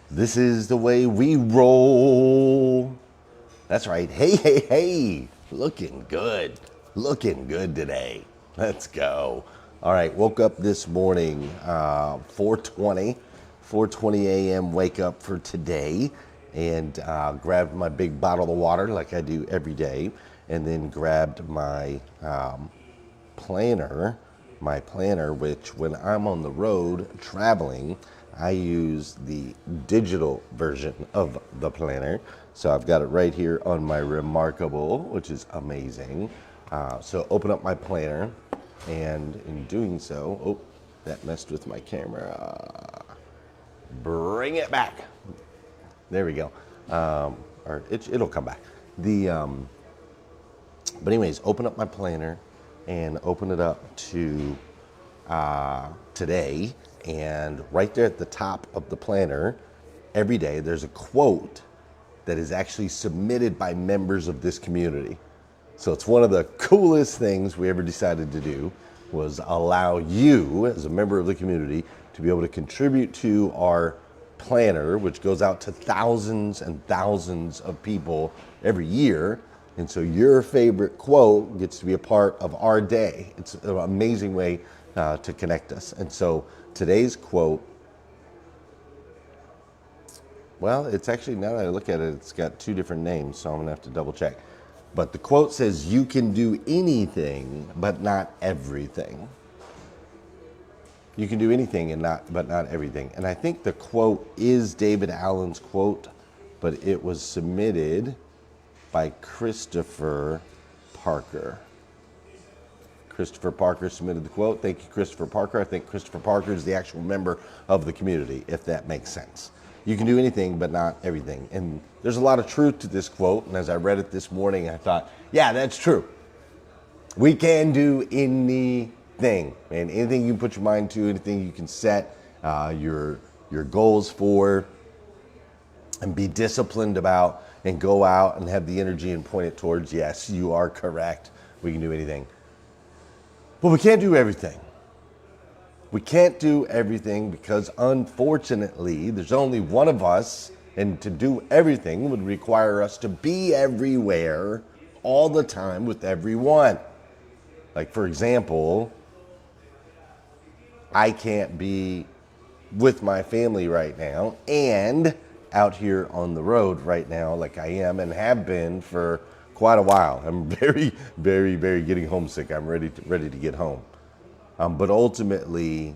This is the way we roll. That's right. Hey. Looking good. Looking good today. Let's go. All right. Woke up this morning, 4:20 a.m. wake up for today, and grabbed my big bottle of water like I do every day, and then grabbed my planner, which when I'm on the road traveling, I use the digital version of the planner. So I've got it right here on my Remarkable, which is amazing. So open up my planner, and in doing so, oh, that messed with my camera. Bring it back. There we go. Or it'll come back. But anyways, open up my planner and open it up to today. And right there at the top of the planner, every day there's a quote that is actually submitted by members of this community. So it's one of the coolest things we ever decided to do, was allow you as a member of the community to be able to contribute to our planner, which goes out to thousands and thousands of people every year. And so your favorite quote gets to be a part of our day. It's an amazing way to connect us. And so today's quote, well, it's actually, now that I look at it, it's got two different names, so I'm gonna have to double check. But the quote says, "You can do anything, but not everything." You can do anything but not everything. And I think the quote is David Allen's quote, but it was submitted by Christopher Parker. Christopher Parker submitted the quote. Thank you, Christopher Parker. I think Christopher Parker is the actual member of the community, if that makes sense. You can do anything, but not everything. And there's a lot of truth to this quote. And as I read it this morning, I thought, yeah, that's true. We can do anything, man. Anything you put your mind to, anything you can set your goals for, and be disciplined about, and go out and have the energy and point it towards. Yes, you are correct. We can do anything. But we can't do everything. We can't do everything because, unfortunately, there's only one of us, and to do everything would require us to be everywhere all the time with everyone. Like, for example, I can't be with my family right now and out here on the road right now like I am and have been for quite a while. I'm very getting homesick. I'm ready to get home. But ultimately,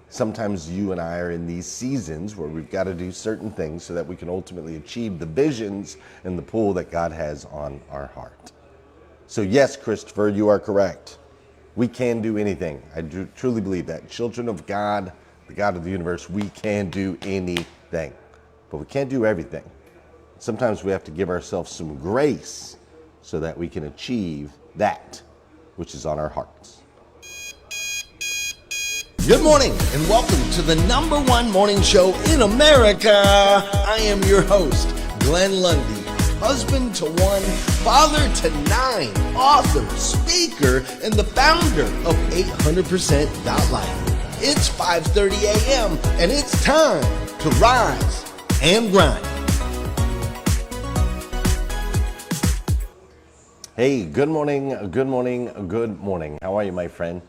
sometimes you and I are in these seasons where we've got to do certain things so that we can ultimately achieve the visions and the pull that God has on our heart. So yes, Christopher, you are correct. We can do anything. I do truly believe that. Children of God, the God of the universe, we can do anything. But we can't do everything. Sometimes we have to give ourselves some grace so that we can achieve that which is on our hearts. Good morning and welcome to the #1 morning show in America. I am your host, Glenn Lundy, husband to 1, father to 9, author, speaker, and the founder of 800%.life. It's 5:30 a.m. and it's time to rise and grind. Hey, good morning. How are you, my friend?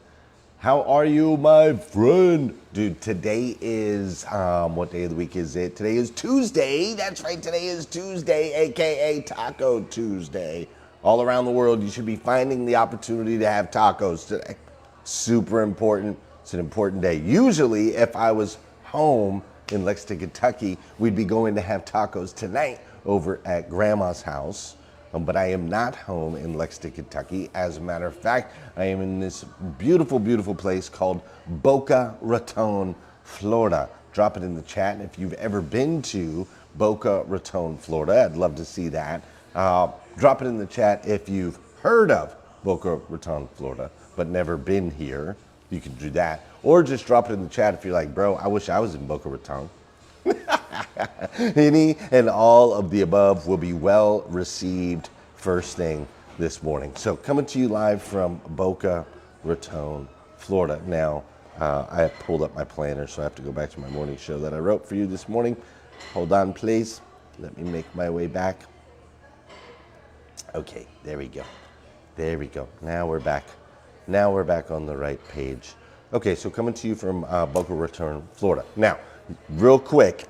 Dude, today is, what day of the week is it? Today is Tuesday. That's right, today is Tuesday, aka Taco Tuesday. All around the world, you should be finding the opportunity to have tacos today. Super important. It's an important day. Usually, if I was home in Lexington, Kentucky, we'd be going to have tacos tonight over at Grandma's house. But I am not home in Lexington, Kentucky. As a matter of fact, I am in this beautiful place called Boca Raton, Florida. Drop it in the chat if you've ever been to Boca Raton, Florida. I'd love to see that. Drop it in the chat if you've heard of Boca Raton, Florida, but never been here. You can do that. Or just drop it in the chat if you're like, bro, I wish I was in Boca Raton. Any and all of the above will be well received first thing this morning. So coming to you live from Boca Raton, Florida. Now, I have pulled up my planner, so I have to go back to my morning show that I wrote for you this morning. Hold on, please. Let me make my way back. Okay, there we go. There we go. Now we're back. Now we're back on the right page. Okay, so coming to you from Boca Raton, Florida. Now, real quick,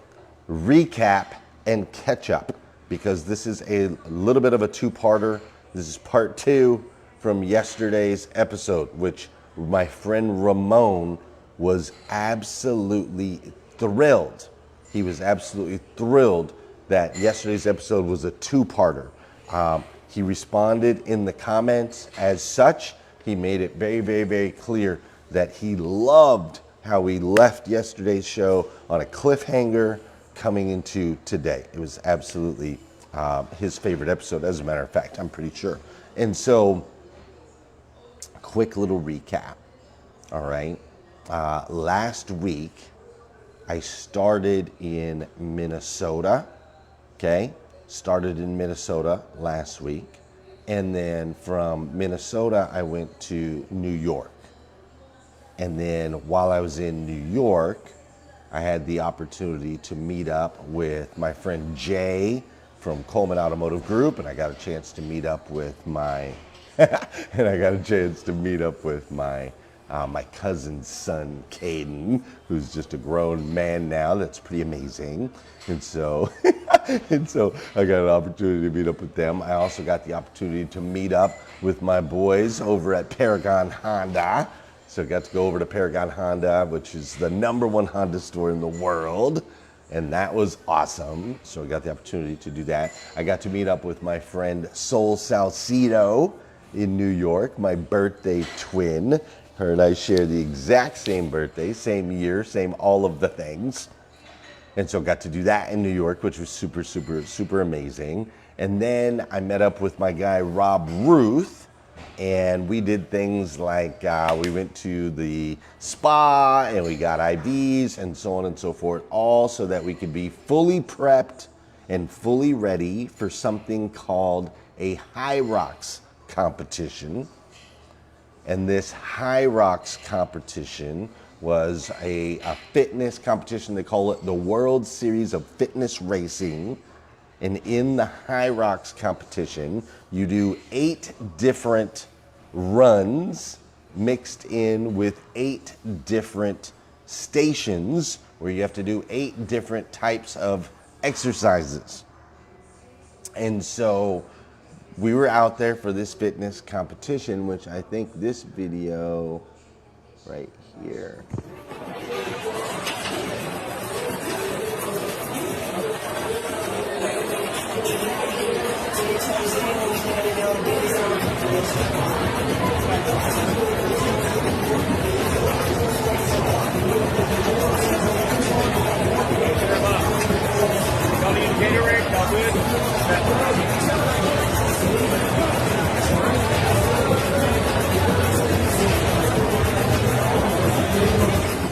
recap and catch up, because this is a little bit of a two-parter. This is part 2 from yesterday's episode, which my friend Ramon was absolutely thrilled. He was absolutely thrilled that yesterday's episode was a two-parter. He responded in the comments as such. He made it very, very, very clear that he loved how we left yesterday's show on a cliffhanger coming into today. It was absolutely his favorite episode, as a matter of fact, I'm pretty sure. And so, quick little recap, all right? Last week, I started in Minnesota, okay? Started in Minnesota last week. And then from Minnesota, I went to New York. And then while I was in New York, I had the opportunity to meet up with my friend Jay from Coleman Automotive Group, and I got a chance to meet up with my my cousin's son, Caden, who's just a grown man now. That's pretty amazing. And so, I got an opportunity to meet up with them. I also got the opportunity to meet up with my boys over at Paragon Honda. So I got to go over to Paragon Honda, which is the #1 Honda store in the world. And that was awesome. So I got the opportunity to do that. I got to meet up with my friend Sol Salcido in New York, my birthday twin. Her and I share the exact same birthday, same year, same all of the things. And so got to do that in New York, which was super, super, super amazing. And then I met up with my guy, Rob Ruth, and we did things like we went to the spa and we got IVs and so on and so forth, all so that we could be fully prepped and fully ready for something called a HYROX competition. And this HYROX competition was a fitness competition. They call it the World Series of Fitness Racing. And in the HYROX competition, you do 8 different runs mixed in with 8 different stations where you have to do 8 different types of exercises. And so we were out there for this fitness competition, which I think this video right here.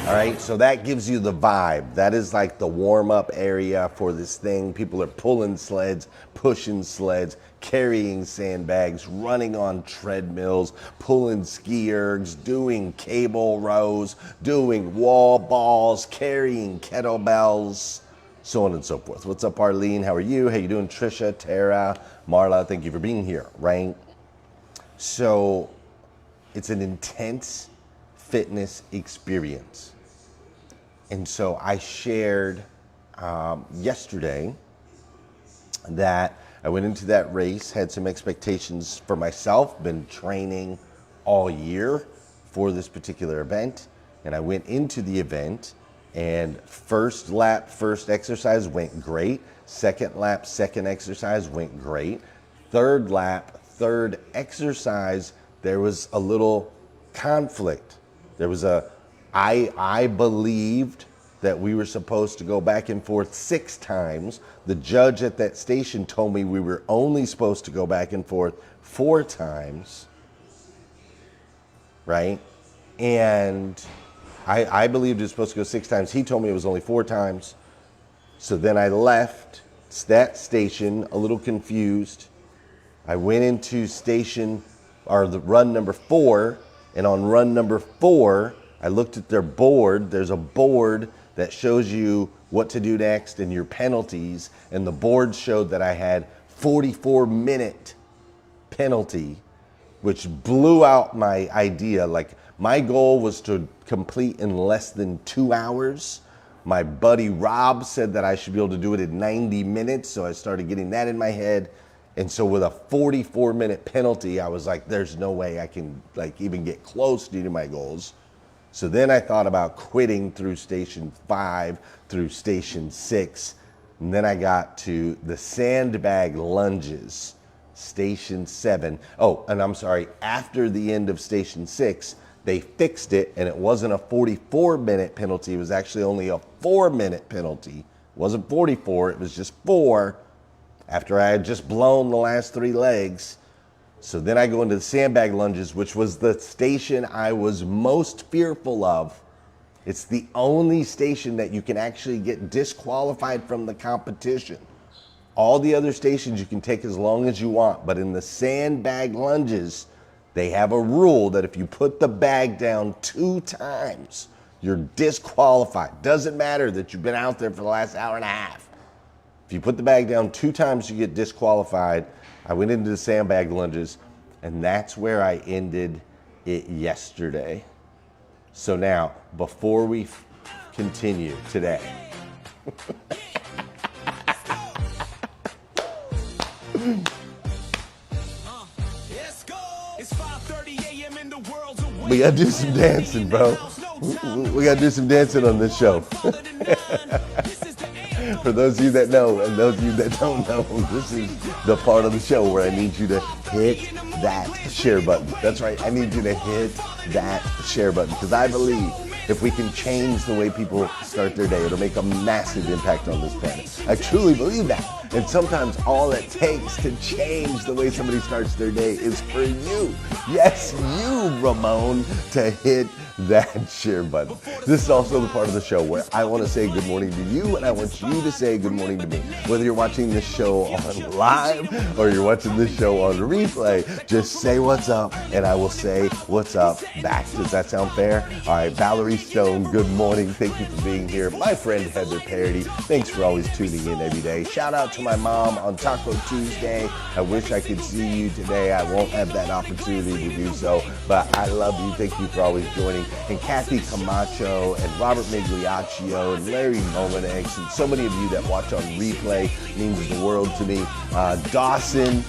All right, so that gives you the vibe. That is like the warm-up area for this thing. People are pulling sleds, pushing sleds, carrying sandbags, running on treadmills, pulling ski ergs, doing cable rows, doing wall balls, carrying kettlebells, so on and so forth. What's up, Arlene? How are you? How you doing, Trisha, Tara, Marla? Thank you for being here, right? So it's an intense fitness experience. And so I shared yesterday that I went into that race, had some expectations for myself, been training all year for this particular event. And I went into the event, and first lap, first exercise went great. Second lap, second exercise went great. Third lap, third exercise, there was a little conflict. There was I believed that we were supposed to go back and forth 6 times. The judge at that station told me we were only supposed to go back and forth 4 times, right? And I believed it was supposed to go 6 times. He told me it was only 4 times. So then I left that station a little confused. I went into the run number 4, and on run number 4, I looked at their board. There's a board that shows you what to do next and your penalties. And the board showed that I had 44-minute penalty, which blew out my idea. Like, my goal was to complete in less than 2 hours. My buddy Rob said that I should be able to do it in 90 minutes. So I started getting that in my head. And so with a 44-minute penalty, I was like, there's no way I can like even get close to my goals. So then I thought about quitting through station 5, through station 6. And then I got to the sandbag lunges, station 7. Oh, and I'm sorry, after the end of station 6, they fixed it and it wasn't a 44-minute penalty. It was actually only a 4-minute penalty. It wasn't 44, it was just 4 after I had just blown the last 3 legs. So then I go into the sandbag lunges, which was the station I was most fearful of. It's the only station that you can actually get disqualified from the competition. All the other stations you can take as long as you want, but in the sandbag lunges, they have a rule that if you put the bag down 2 times, you're disqualified. Doesn't matter that you've been out there for the last hour and a half. If you put the bag down 2 times, you get disqualified. I went into the sandbag lunges, and that's where I ended it yesterday. So now, before we continue today, we gotta do some dancing, bro. We gotta do some dancing on this show. For those of you that know, and those of you that don't know, this is the part of the show where I need you to hit that share button. That's right, I need you to hit that share button, because I believe if we can change the way people start their day, it'll make a massive impact on this planet. I truly believe that. And sometimes all it takes to change the way somebody starts their day is for you, yes, you, Ramon, to hit that share button. This is also the part of the show where I want to say good morning to you, and I want you to say good morning to me. Whether you're watching this show on live or you're watching this show on replay, just say what's up, and I will say what's up back. Does that sound fair? All right, Valerie Stone, good morning. Thank you for being here. My friend Heather Parody, thanks for always tuning in every day. Shout out to my mom on Taco Tuesday. I wish I could see you today. I won't have that opportunity to do so, but I love you. Thank you for always joining. And Kathy Camacho and Robert Migliaccio and Larry Momanex and so many of you that watch on replay means the world to me. Dawson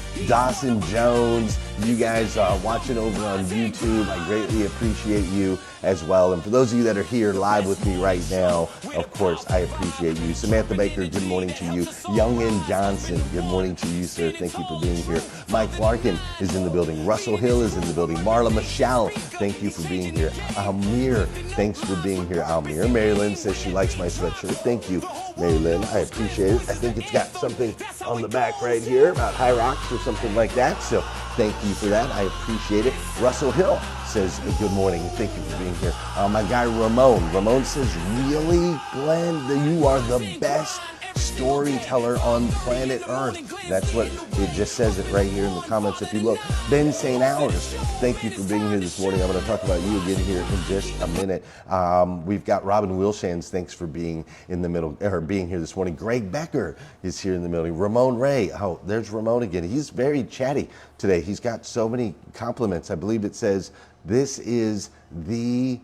Jones, you guys watching over on YouTube, I greatly appreciate you as well. And for those of you that are here live with me right now, of course, I appreciate you. Samantha Baker, good morning to you. Young and Johnson, good morning to you, sir. Thank you for being here. Mike Larkin is in the building. Russell Hill is in the building. Marla Michelle, thank you for being here. Almir, thanks for being here, Almir. Mary Lynn says she likes my sweatshirt. Thank you, Mary Lynn. I appreciate it. I think it's got something on the back right here about HYROX or something like that. So thank you for that. I appreciate it. Russell Hill says good morning. Thank you for being here. My guy Ramon. Ramon says, really, Glenn, that you are the best storyteller on planet Earth. That's what it just says it right here in the comments. If you look, Ben St. Hours, thank you for being here this morning. I'm going to talk about you again here in just a minute. We've got Robin Wilshans. Thanks for being in the middle, or being here this morning. Greg Becker is here in the middle. Ramon Ray. Oh, there's Ramon again. He's very chatty today. He's got so many compliments. I believe it says this is the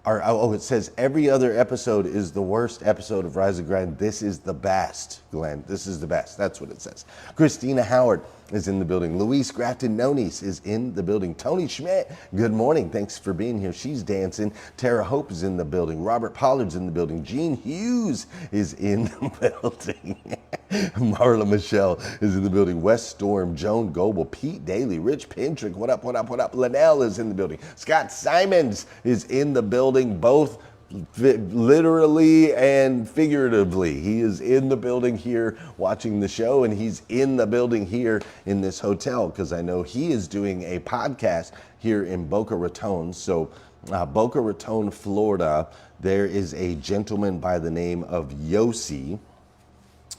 it says every other episode is the worst episode of Rise and Grind. This is the best, Glenn. This is the best. That's what it says. Christina Howard is in the building. Luis Grafton-Nonis is in the building. Tony Schmidt, good morning. Thanks for being here. She's dancing. Tara Hope is in the building. Robert Pollard's in the building. Gene Hughes is in the building. Marla Michelle is in the building. Wes Storm, Joan Goebel, Pete Daly, Rich Pintrick, what up, what up, what up? Linnell is in the building. Scott Simons is in the building, both literally and figuratively. He is in the building here watching the show, and he's in the building here in this hotel because I know he is doing a podcast here in Boca Raton. So Boca Raton, Florida, there is a gentleman by the name of Yossi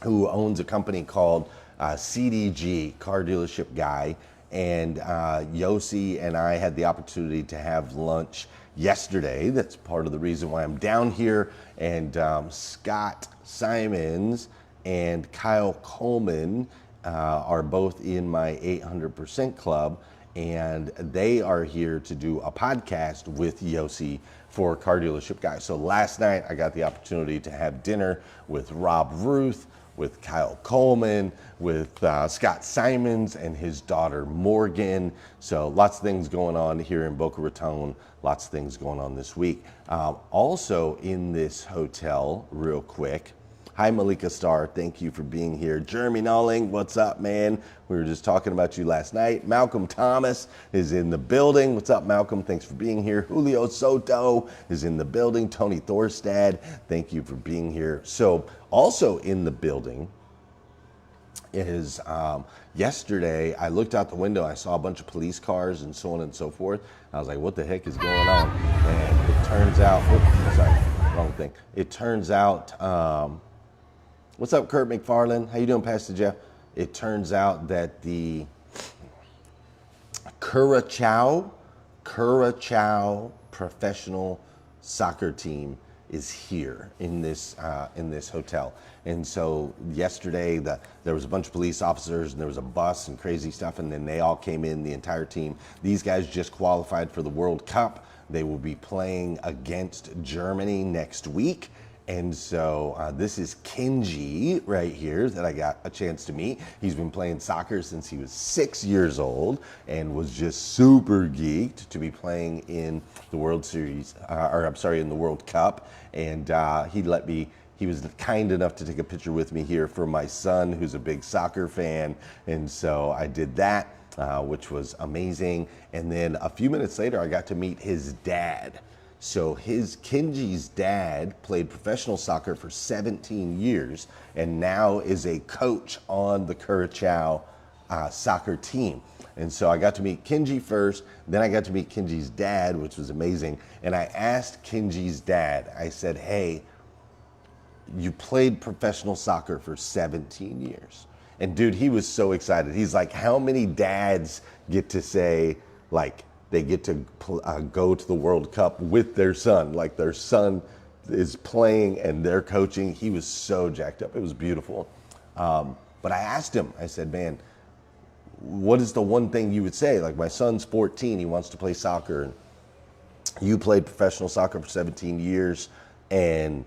who owns a company called CDG, Car Dealership Guy, And Yossi and I had the opportunity to have lunch yesterday. That's part of the reason why I'm down here. And Scott Simons and Kyle Coleman are both in my 800% club, and they are here to do a podcast with Yossi for Car Dealership Guys. So last night I got the opportunity to have dinner with Rob Ruth, with Kyle Coleman, with Scott Simons and his daughter Morgan. So lots of things going on here in Boca Raton, lots of things going on this week. Also in this hotel, real quick, hi Malika Starr, thank you for being here. Jeremy Nolling, what's up, man? We were just talking about you last night. Malcolm Thomas is in the building. What's up, Malcolm? Thanks for being here. Julio Soto is in the building. Tony Thorstad, thank you for being here. So also in the building is yesterday I looked out the window, I saw a bunch of police cars and so on and so forth. I was like, what the heck is going on? And it turns out, wrong thing. It turns out, what's up, Kurt McFarland? How you doing, Pastor Jeff? It turns out that the Curacao professional soccer team is here in this hotel. And so yesterday there was a bunch of police officers and there was a bus and crazy stuff, and then they all came in, the entire team. These guys just qualified for the World Cup. They will be playing against Germany next week. And so this is Kenji right here that I got a chance to meet. He's been playing soccer since he was 6 years old and was just super geeked to be playing in the World Series, in the World Cup. And he was kind enough to take a picture with me here for my son, who's a big soccer fan. And so I did that, which was amazing. And then a few minutes later, I got to meet his dad. So Kenji's dad played professional soccer for 17 years and now is a coach on the Curacao soccer team. And so I got to meet Kenji first, then I got to meet Kenji's dad, which was amazing. And I asked Kenji's dad, I said, hey, you played professional soccer for 17 years. And dude, he was so excited. He's like, how many dads get to say, like, they get to go to the World Cup with their son? Like, their son is playing and they're coaching. He was so jacked up. It was beautiful. But I asked him, I said, man, what is the one thing you would say? Like, my son's 14, he wants to play soccer. And you played professional soccer for 17 years and,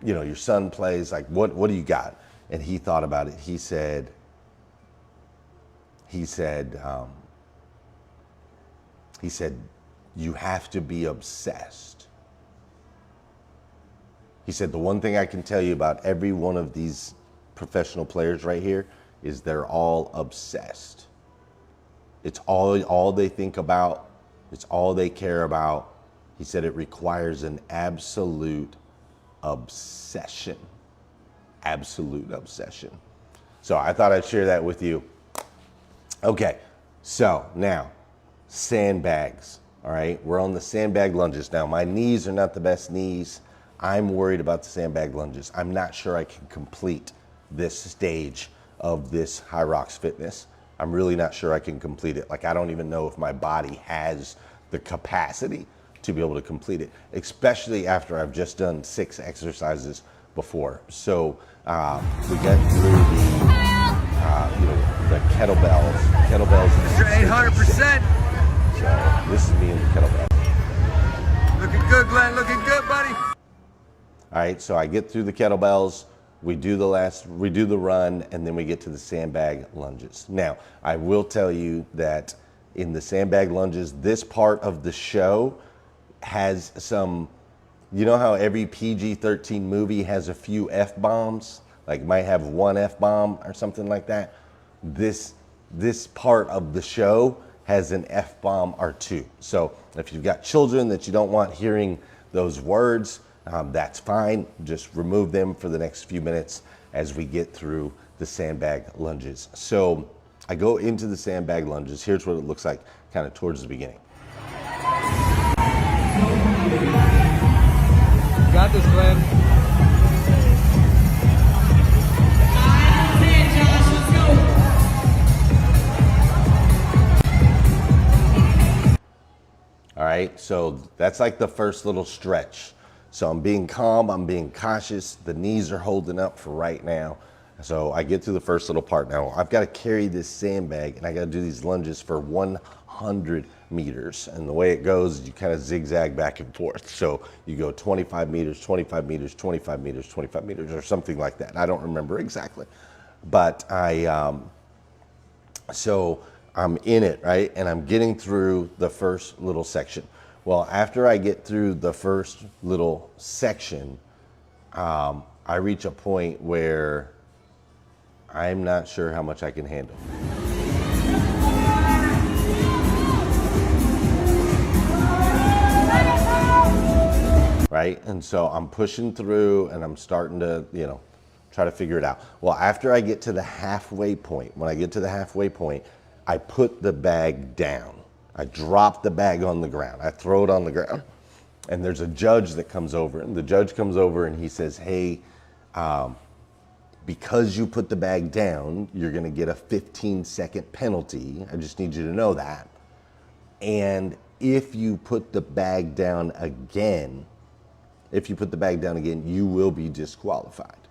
your son plays. Like, what do you got? And he thought about it. He said, you have to be obsessed. He said, the one thing I can tell you about every one of these professional players right here is they're all obsessed. It's all they think about. It's all they care about. He said it requires an absolute obsession. Absolute obsession. So I thought I'd share that with you. Okay, so now, sandbags, all right? We're on the sandbag lunges. Now, my knees are not the best knees. I'm worried about the sandbag lunges. I'm not sure I can complete this stage of this HYROX fitness. I'm really not sure I can complete it. Like, I don't even know if my body has the capacity to be able to complete it, especially after I've just done 6 exercises before. So we get through the kettlebells. You're 800%. So this is me in the kettlebell. Looking good, Glenn. Looking good, buddy. All right, so I get through the kettlebells, we do the run, and then we get to the sandbag lunges. Now, I will tell you that in the sandbag lunges, this part of the show has some, you know how every PG-13 movie has a few F-bombs? Like, might have one F-bomb or something like that. This part of the show has an F-bomb or two. So if you've got children that you don't want hearing those words, that's fine. Just remove them for the next few minutes as we get through the sandbag lunges. So I go into the sandbag lunges. Here's what it looks like kind of towards the beginning. Got this, Glenn. So that's like the first little stretch. So I'm being calm, I'm being cautious. The knees are holding up for right now. So I get through the first little part. Now I've got to carry this sandbag and I got to do these lunges for 100 meters. And the way it goes, you kind of zigzag back and forth. So you go 25 meters, 25 meters, 25 meters, 25 meters, or something like that. I don't remember exactly. But so I'm in it, right? And I'm getting through the first little section. Well, after I get through the first little section, I reach a point where I'm not sure how much I can handle. Right? And so I'm pushing through and I'm starting to, try to figure it out. Well, after I get to the halfway point, when I get to the halfway point, I put the bag down. I drop the bag on the ground. I throw it on the ground. And there's a judge that comes over. And the judge comes over and he says, hey, because you put the bag down, you're going to get a 15-second penalty. I just need you to know that. And if you put the bag down again, you will be disqualified.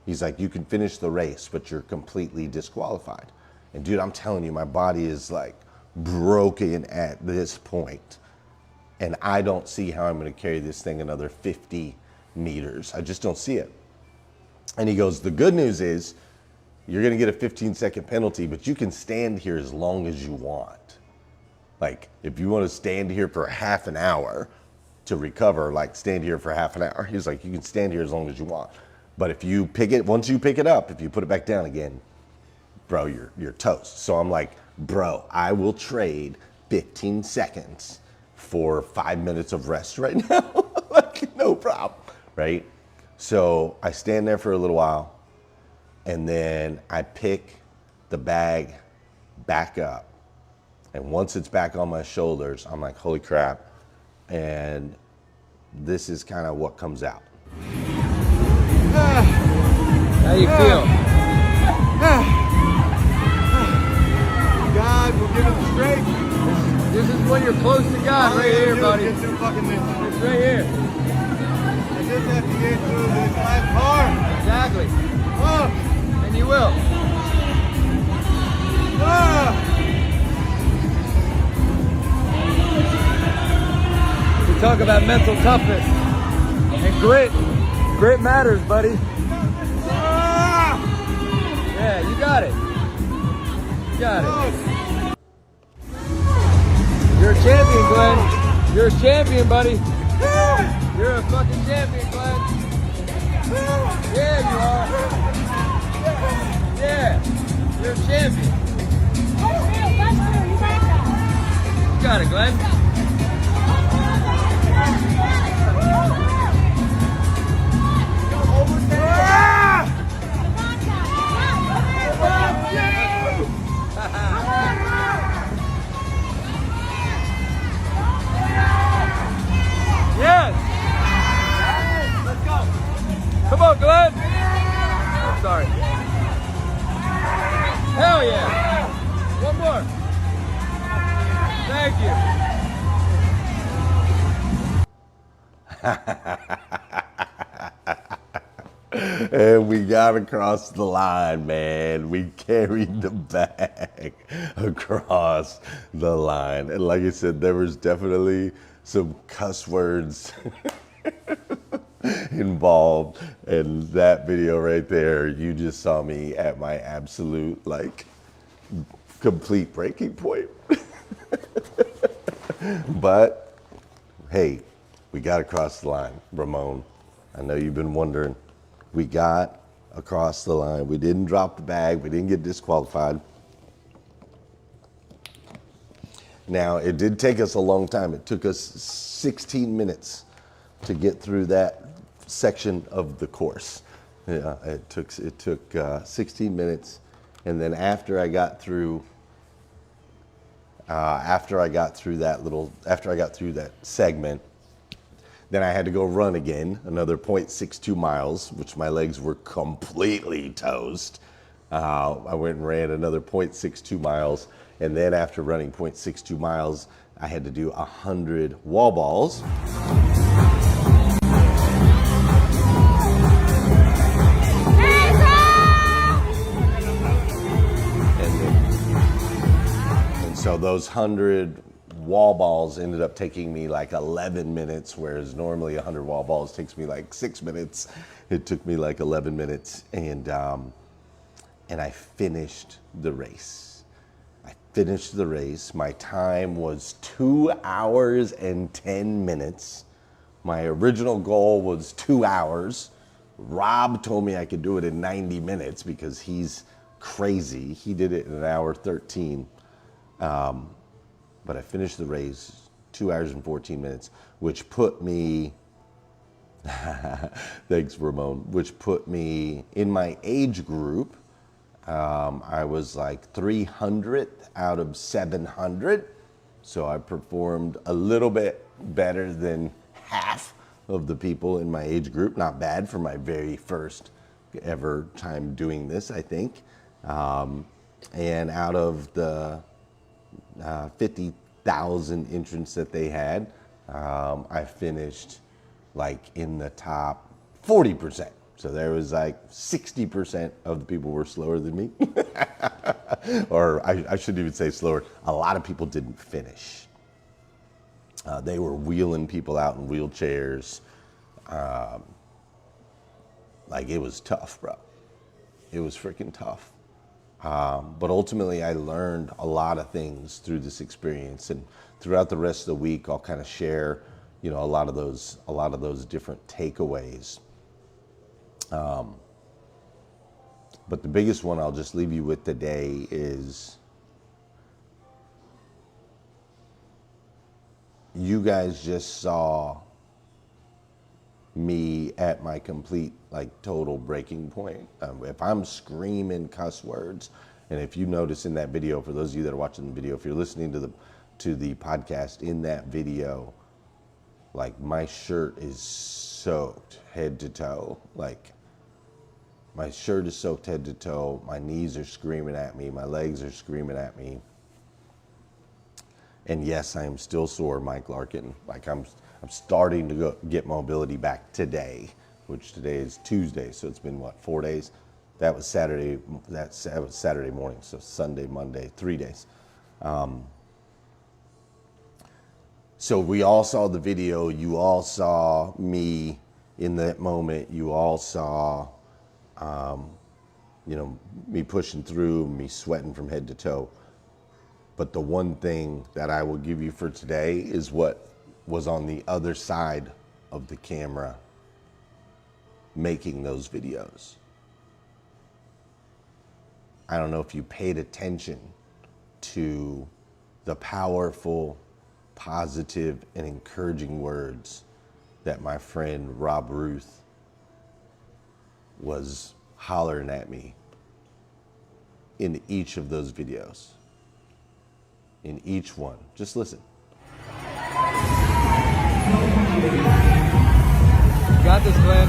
He's like, you can finish the race, but you're completely disqualified. And dude, I'm telling you, my body is like broken at this point. And I don't see how I'm going to carry this thing another 50 meters. I just don't see it. And he goes, the good news is you're going to get a 15-second penalty, but you can stand here as long as you want. Like, if you want to stand here for half an hour to recover, like stand here for half an hour. He's like, you can stand here as long as you want. But if you once you pick it up, if you put it back down again, bro, you're toast. So I'm like, bro, I will trade 15 seconds for 5 minutes of rest right now. Like, no problem, right? So I stand there for a little while, and then I pick the bag back up. And once it's back on my shoulders, I'm like, holy crap. And this is kind of what comes out. How you feel? God will give us strength. This is when you're close to God, right here, buddy. Get through fucking this. It's right here. I just have to get through this last part. Exactly. Oh. And you will. We talk about mental toughness and grit. Grit matters, buddy. Yeah, you got it. You got it. You're a champion, Glenn. You're a champion, buddy. You're a fucking champion, Glenn. Yeah, you are. Yeah, you're a champion. You got it, Glenn. Yes! Let's go! Come on, Glenn! I'm sorry. Hell yeah! One more. Thank you. And we got across the line, man. We carried the bag across the line. And like I said, there was definitely some cuss words involved. And that video right there, you just saw me at my absolute, like, complete breaking point. But, hey, we got across the line, Ramon. I know you've been wondering. We got across the line. We didn't drop the bag. We didn't get disqualified. Now, it did take us a long time. It took us 16 minutes to get through that section of the course. Yeah, it took 16 minutes. And then after I got through that segment, then I had to go run again, another 0.62 miles, which my legs were completely toast. I went and ran another 0.62 miles. And then after running 0.62 miles, I had to do 100 wall balls. And so those 100 wall balls ended up taking me like 11 minutes, whereas normally 100 wall balls takes me like 6 minutes. It took me like 11 minutes, and I finished the race. My time was 2 hours and 10 minutes. My original goal was 2 hours. Rob told me I could do it in 90 minutes because he's crazy. He did it in 1 hour 13. But I finished the race 2 hours and 14 minutes, which put me, thanks Ramon, which put me in my age group. I was like 300th out of 700. So I performed a little bit better than half of the people in my age group. Not bad for my very first ever time doing this, I think. And out of the 50,000 entrants that they had, I finished like in the top 40%. So there was like 60% of the people were slower than me. Or I shouldn't even say slower. A lot of people didn't finish. They were wheeling people out in wheelchairs. Like it was tough, bro. It was freaking tough. But ultimately I learned a lot of things through this experience, and throughout the rest of the week I'll kind of share, a lot of those different takeaways. But the biggest one I'll just leave you with today is you guys just saw me at my complete, like, total breaking point. If I'm screaming cuss words, and if you notice in that video, for those of you that are watching the video, if you're listening to the podcast, in that video, like, my shirt is soaked head to toe. Like, my shirt is soaked head to toe. My knees are screaming at me. My legs are screaming at me. And yes, I am still sore, Mike Larkin. Like, I'm starting to get mobility back today, which today is Tuesday, so it's been what, 4 days? That was Saturday. That was Saturday morning, so Sunday, Monday, 3 days. So we all saw the video. You all saw me in that moment. You all saw, me pushing through, me sweating from head to toe. But the one thing that I will give you for today is what was on the other side of the camera making those videos. I don't know if you paid attention to the powerful, positive, and encouraging words that my friend Rob Ruth was hollering at me in each of those videos. In each one. Just listen. Got this, Glenn.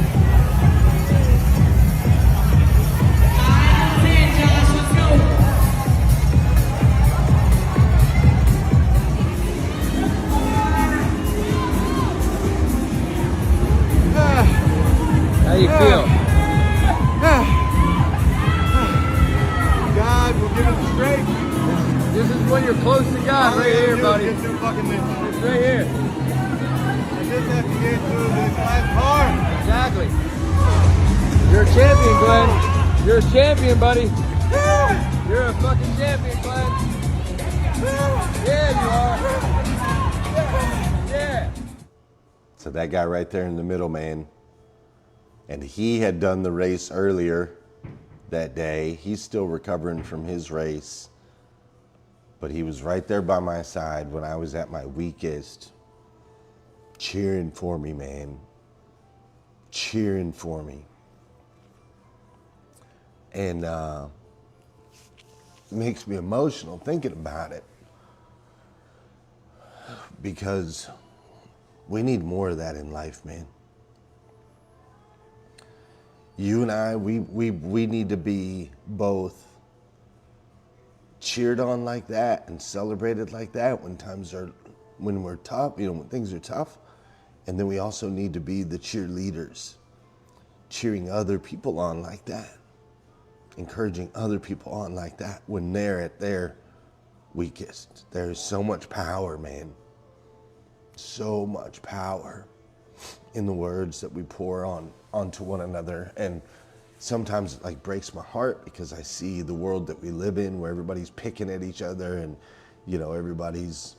How you feel? God will give us strength. This is when you're close to God, right here, buddy. Get through fucking this. It's right here. I just have to get through this last part. Exactly. You're a champion, Glenn. You're a champion, buddy. You're a fucking champion, Glenn. Yeah, you are. Yeah. So that guy right there in the middle, man, and he had done the race earlier that day. He's still recovering from his race. But he was right there by my side when I was at my weakest, cheering for me, man. Cheering for me. And it makes me emotional thinking about it. Because we need more of that in life, man. You and I, we need to be both cheered on like that and celebrated like that when times are when we're tough, when things are tough. And then we also need to be the cheerleaders, cheering other people on like that, encouraging other people on like that when they're at their weakest. There's so much power, man. So much power in the words that we pour onto one another. And sometimes it like breaks my heart because I see the world that we live in where everybody's picking at each other and, everybody's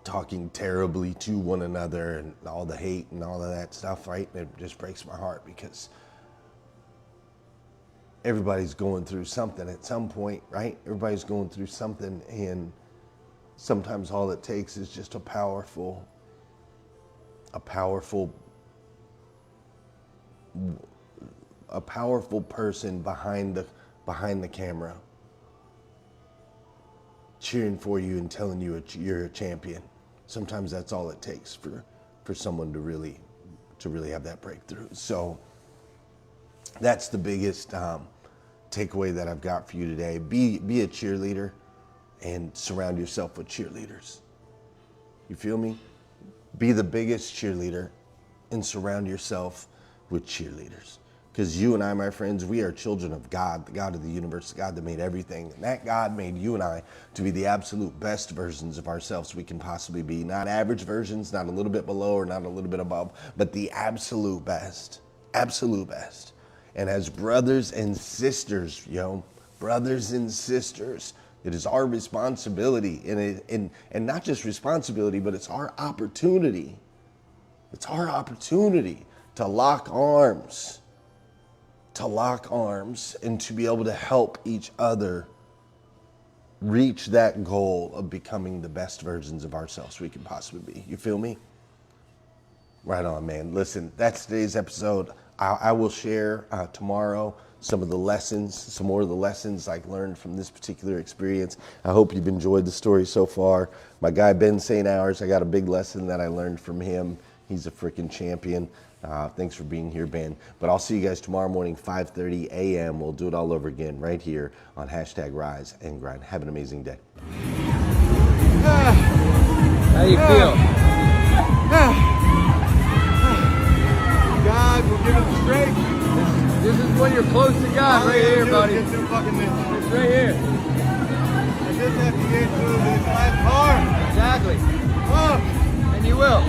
talking terribly to one another and all the hate and all of that stuff, right? And it just breaks my heart because everybody's going through something at some point, right? Everybody's going through something, and sometimes all it takes is just a powerful person behind the camera cheering for you and telling you you're a champion. Sometimes that's all it takes for someone to really have that breakthrough. So that's the biggest takeaway that I've got for you today. Be a cheerleader and surround yourself with cheerleaders. You feel me? Be the biggest cheerleader and surround yourself with cheerleaders. Because you and I, my friends, we are children of God, the God of the universe, the God that made everything. And that God made you and I to be the absolute best versions of ourselves we can possibly be. Not average versions, not a little bit below or not a little bit above, but the absolute best. Absolute best. And as brothers and sisters, brothers and sisters, it is our responsibility, and not just responsibility, but it's our opportunity. It's our opportunity to lock arms and to be able to help each other reach that goal of becoming the best versions of ourselves we can possibly be. You feel me? Right on, man. Listen, that's today's episode. I will share tomorrow some more of the lessons I learned from this particular experience. I hope you've enjoyed the story so far. My guy, Ben St. Hours, I got a big lesson that I learned from him. He's a freaking champion. Thanks for being here, Ben. But I'll see you guys tomorrow morning, 5:30 a.m. We'll do it all over again right here on #RiseandGrind. Have an amazing day. How you feel? God will give us the strength. This is when you're close to God, right here, buddy. Get through fucking this. It's right here. I just have to get through this last part. Exactly. Oh. And you will.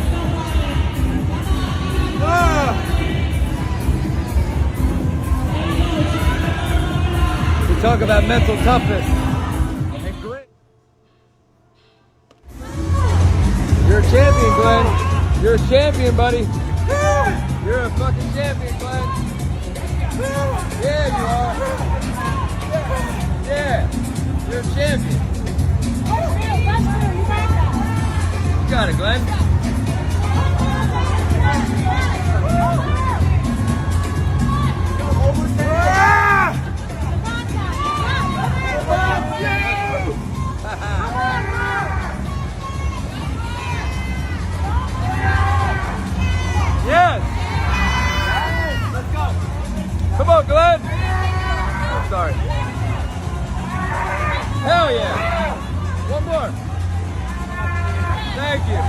We talk about mental toughness and grit. You're a champion, Glenn. You're a champion, buddy. You're a fucking champion, Glenn. Yeah, you are. Yeah, you're a champion. You got it, Glenn. Yes! Let's go! Come on, Glenn! I'm sorry. Hell yeah! One more! Thank you.